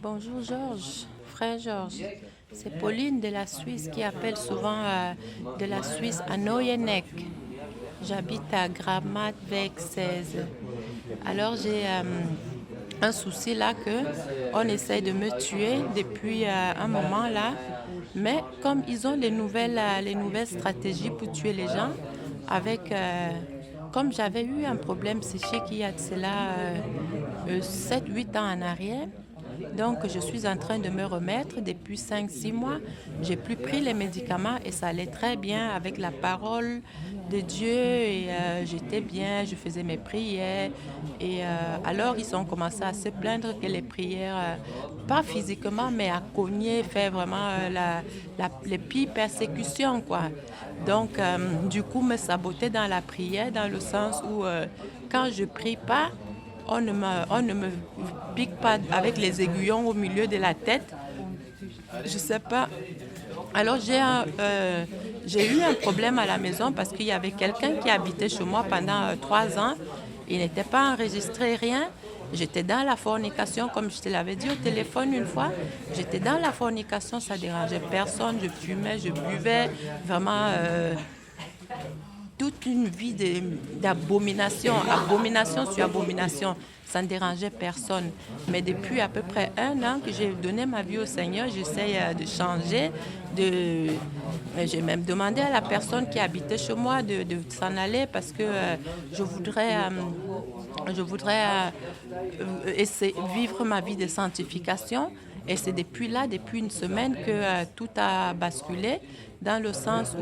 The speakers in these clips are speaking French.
Bonjour Georges, frère Georges. C'est Pauline de la Suisse qui appelle souvent de la Suisse à Neueneck. J'habite à Grammat-Weg 16. Alors j'ai un souci là que on essaye de me tuer depuis un moment là. Mais comme ils ont les nouvelles stratégies pour tuer les gens, avec comme j'avais eu un problème psychique il y a de cela 7-8 ans en arrière, donc je suis en train de me remettre depuis 5-6 mois. J'ai plus pris les médicaments et ça allait très bien avec la parole de Dieu et j'étais bien, je faisais mes prières. Et alors ils ont commencé à se plaindre que les prières, pas physiquement, mais à cogner, faire vraiment les pires persécutions, quoi. Donc, du coup, me saboter dans la prière, dans le sens où quand je prie pas, on ne me pique pas avec les aiguillons au milieu de la tête. Je sais pas. Alors j'ai eu un problème à la maison parce qu'il y avait quelqu'un qui habitait chez moi pendant 3 ans. Il n'était pas enregistré, rien. J'étais dans la fornication, comme je te l'avais dit au téléphone une fois. J'étais dans la fornication, ça dérangeait personne. Je fumais, je buvais. Vraiment, toute une vie d'abomination, abomination sur abomination. Ça ne dérangeait personne. Mais depuis à peu près 1 an que j'ai donné ma vie au Seigneur, j'essaye de changer. J'ai même demandé à la personne qui habitait chez moi de s'en aller parce que je voudrais vivre ma vie de sanctification. Et c'est depuis là, depuis une semaine, que tout a basculé dans le sens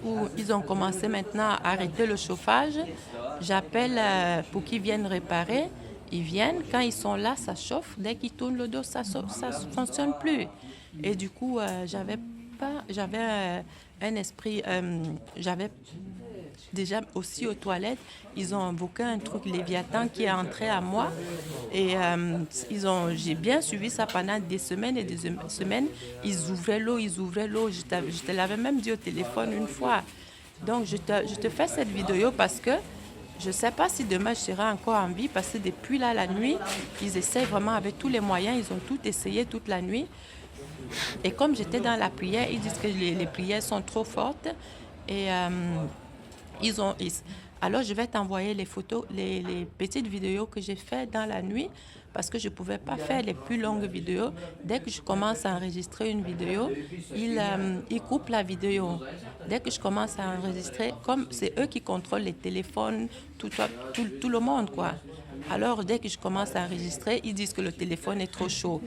où ils ont commencé maintenant à arrêter le chauffage. J'appelle pour qu'ils viennent réparer. Ils viennent, quand ils sont là, ça chauffe. Dès qu'ils tournent le dos, ça ne fonctionne plus. Et du coup, j'avais un esprit, j'avais déjà aussi aux toilettes, ils ont invoqué un truc Léviathan qui est entré à moi. Et j'ai bien suivi ça pendant des semaines et des semaines. Ils ouvraient l'eau, ils ouvraient l'eau. Je te l'avais même dit au téléphone une fois. Donc, je te fais cette vidéo parce que je ne sais pas si demain je serai encore en vie parce que depuis là, la nuit, ils essayent vraiment avec tous les moyens. Ils ont tout essayé toute la nuit. Et comme j'étais dans la prière, ils disent que les prières sont trop fortes. Et ils ont, ils- alors, je vais t'envoyer les photos, les petites vidéos que j'ai faites dans la nuit parce que je ne pouvais pas faire les plus longues vidéos. Dès que je commence à enregistrer une vidéo, ils coupent la vidéo. Dès que je commence à enregistrer, comme c'est eux qui contrôlent les téléphones, tout le monde, quoi. Alors, dès que je commence à enregistrer, ils disent que le téléphone est trop chaud.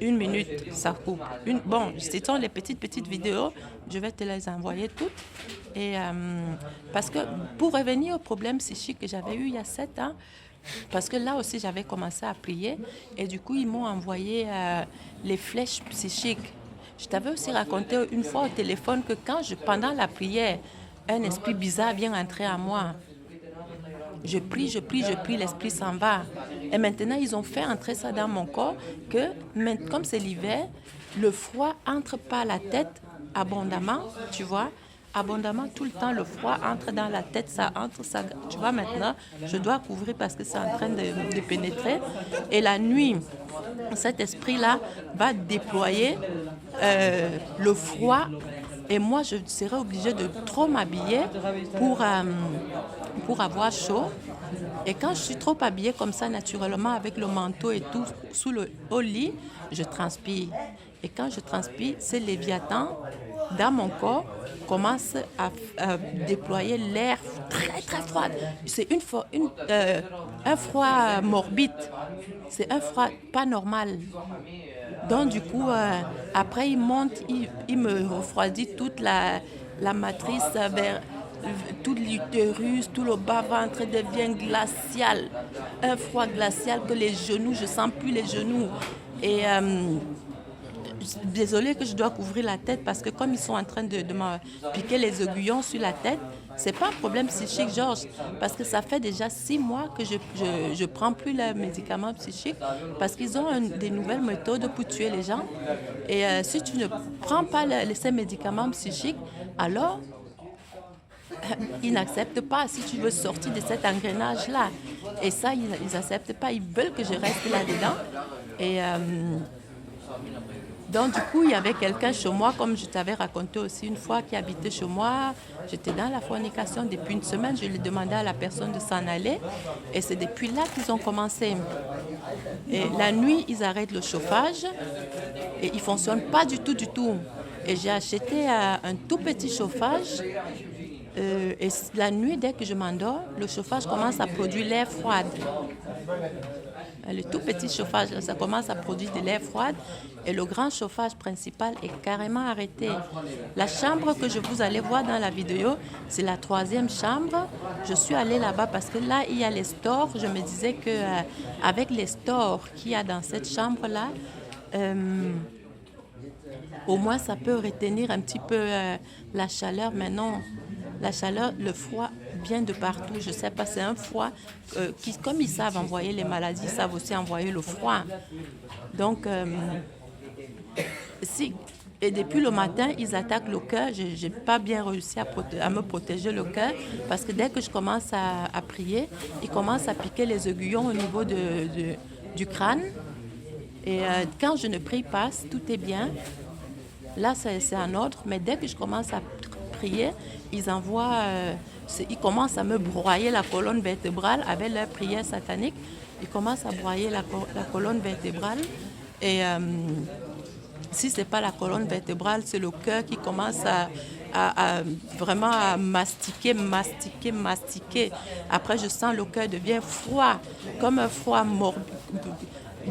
1 minute, ça coupe. Bon, ce sont les petites vidéos. Je vais te les envoyer toutes. Et parce que pour revenir au problème psychique que j'avais eu il y a 7 ans, parce que là aussi j'avais commencé à prier et du coup ils m'ont envoyé les flèches psychiques. Je t'avais aussi raconté une fois au téléphone que pendant la prière, un esprit bizarre vient entrer à moi. Je prie, je prie, je prie, l'esprit s'en va. Et maintenant, ils ont fait entrer ça dans mon corps que, comme c'est l'hiver, le froid entre par la tête abondamment, tu vois. Abondamment, tout le temps, le froid entre dans la tête, ça entre, ça, tu vois, maintenant, je dois couvrir parce que c'est en train de pénétrer. Et la nuit, cet esprit-là va déployer le froid et moi, je serais obligée de trop m'habiller pour avoir chaud. Et quand je suis trop habillée comme ça, naturellement, avec le manteau et tout, au lit, je transpire. Et quand je transpire, ces léviathans, dans mon corps, commencent à déployer l'air très, très froid. C'est un froid morbide. C'est un froid pas normal. Donc, du coup, après, il monte, il me refroidit toute la matrice vers tout l'utérus, tout le bas-ventre devient glacial. Un froid glacial que les genoux, je sens plus les genoux. Et désolée que je dois couvrir la tête parce que comme ils sont en train de me piquer les aiguillons sur la tête, c'est pas un problème psychique, Georges, parce que ça fait déjà 6 mois que je prends plus les médicaments psychiques parce qu'ils ont des nouvelles méthodes pour tuer les gens. Et si tu ne prends pas ces médicaments psychiques, alors ils n'acceptent pas si tu veux sortir de cet engrenage-là. Et ça, ils n'acceptent pas. Ils veulent que je reste là-dedans. Et donc, du coup, il y avait quelqu'un chez moi, comme je t'avais raconté aussi une fois, qui habitait chez moi. J'étais dans la fornication depuis une semaine. Je lui demandais à la personne de s'en aller. Et c'est depuis là qu'ils ont commencé. Et la nuit, ils arrêtent le chauffage et il ne fonctionne pas du tout, du tout. Et j'ai acheté un tout petit chauffage. Et la nuit, dès que je m'endors, le chauffage commence à produire l'air froid. Le tout petit chauffage, ça commence à produire de l'air froid et le grand chauffage principal est carrément arrêté. La chambre que je vous allez voir dans la vidéo, c'est la 3e chambre. Je suis allée là-bas parce que là, il y a les stores. Je me disais qu'avec les stores qu'il y a dans cette chambre-là, au moins ça peut retenir un petit peu la chaleur. Mais non, la chaleur, le froid vient de partout. Je ne sais pas, c'est un froid qui, comme ils savent envoyer les maladies, ils savent aussi envoyer le froid. Donc, et depuis le matin, ils attaquent le cœur. Je n'ai pas bien réussi à me protéger le cœur parce que dès que je commence à prier, ils commencent à piquer les aiguillons au niveau du crâne. Et quand je ne prie pas, tout est bien. Là, c'est un ordre, mais dès que je commence à prier, ils commencent à me broyer la colonne vertébrale avec leur prière satanique. Ils commencent à broyer la colonne vertébrale. Et si ce n'est pas la colonne vertébrale, c'est le cœur qui commence vraiment à mastiquer. Après, je sens le cœur devient froid, comme un froid morbide.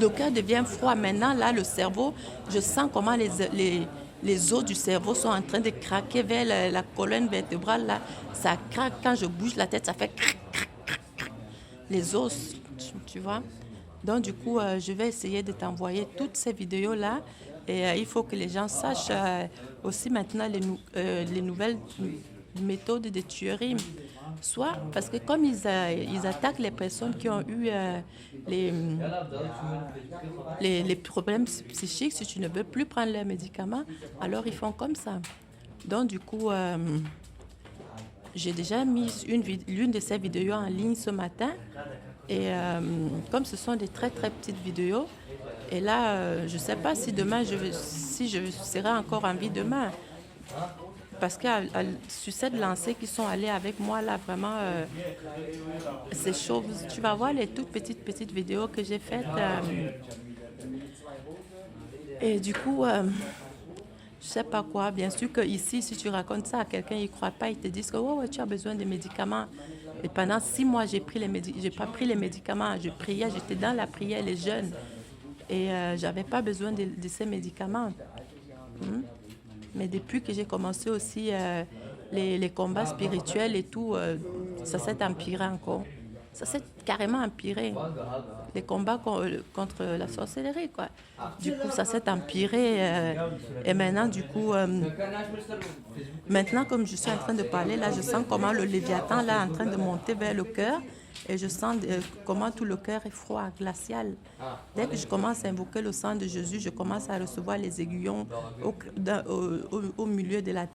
Le cœur devient froid. Maintenant, là, le cerveau, je sens comment les os du cerveau sont en train de craquer vers la colonne vertébrale. Là. Ça craque. Quand je bouge la tête, ça fait crac, crac, crac, crac. Les os, tu vois. Donc, du coup, je vais essayer de t'envoyer toutes ces vidéos-là. Et il faut que les gens sachent aussi maintenant les nouvelles méthodes de tuerie. Soit parce que comme ils attaquent les personnes qui ont eu les problèmes psychiques, si tu ne veux plus prendre les médicaments, alors ils font comme ça. Donc du coup, j'ai déjà mis l'une de ces vidéos en ligne ce matin. Et comme ce sont des très très petites vidéos, et là, je ne sais pas si demain, si je serai encore en vie demain. Parce que sur cette lancée qui sont allés avec moi, là, vraiment, c'est chaud. Tu vas voir les toutes petites vidéos que j'ai faites. Et du coup, je ne sais pas quoi. Bien sûr qu'ici, si tu racontes ça à quelqu'un, il ne croit pas. Ils te disent que ouais, tu as besoin de médicaments. Et pendant 6 mois, j'ai pas pris les médicaments. Je priais, j'étais dans la prière, les jeûnes. Et je n'avais pas besoin de ces médicaments. Mais depuis que j'ai commencé aussi les combats spirituels et tout, ça s'est empiré encore. Ça s'est carrément empiré. Les combats contre la sorcellerie, quoi. Du coup, ça s'est empiré. Et maintenant, du coup, maintenant, comme je suis en train de parler, là, je sens comment le Léviathan, là, est en train de monter vers le cœur. Et je sens comment tout le cœur est froid, glacial. Dès que je commence à invoquer le sang de Jésus, je commence à recevoir les aiguillons au milieu de la tête.